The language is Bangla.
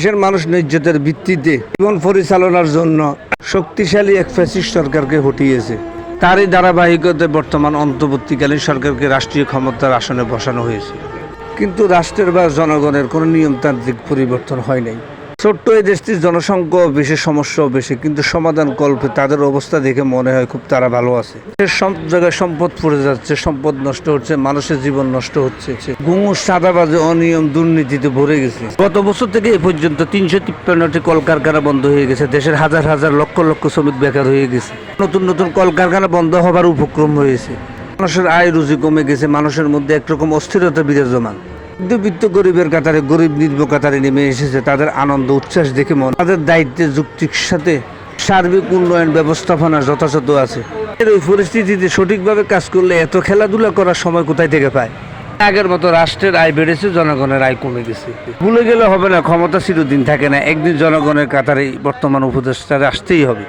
দেশের মানুষ ন্যায্যতার ভিত্তিতে জীবন পরিচালনার জন্য শক্তিশালী এক ফ্যাসিস্ট সরকারকে হটিয়েছে। তারই ধারাবাহিকতায় বর্তমান অন্তর্বর্তীকালীন সরকারকে রাষ্ট্রীয় ক্ষমতার আসনে বসানো হয়েছে। কিন্তু রাষ্ট্রের বা জনগণের কোনো নিয়মতান্ত্রিক পরিবর্তন হয় নাই। ছোট্ট এই দেশটির জনসংখ্যাও বেশি, সমস্যাও বেশি, কিন্তু সমাধান কল্পে তাদের অবস্থা দেখে মনে হয় খুব তারা ভালো আছে। সব জায়গায় সম্পদ পড়ে যাচ্ছে, সম্পদ নষ্ট হচ্ছে, মানুষের জীবন নষ্ট হচ্ছে, ঘুষ, সাদাবাজি, অনিয়ম, দুর্নীতিতে ভরে গেছে। গত বছর থেকে এ পর্যন্ত 353টি কলকারখানা বন্ধ হয়ে গেছে। দেশের হাজার হাজার লক্ষ লক্ষ শ্রমিক বেকার হয়ে গেছে। নতুন নতুন কলকারখানা বন্ধ হবার উপক্রম হয়েছে। মানুষের আয় রুজি কমে গেছে। মানুষের মধ্যে একরকম অস্থিরতা বিরাজমান। মধ্যবিত্ত গরিবের কাতারে, গরিব নির্ভ কাতারে নেমে এসেছে। তাদের আনন্দ উচ্ছ্বাস দেখে মনে তাদের দায়িত্বের যুক্তির সাথে সার্বিক উন্নয়ন ব্যবস্থাপনা যথাযথ আছে। এই পরিস্থিতিতে সঠিকভাবে কাজ করলে এত খেলাধুলা করার সময় কোথায় থেকে পায়? আগের মতো রাষ্ট্রের আয় বেড়েছে, জনগণের আয় কমে গেছে। ভুলে গেলে হবে না, ক্ষমতা চিরদিন থাকে না। একদিন জনগণের কাতারে বর্তমান উপদেষ্টারা আসতেই হবে।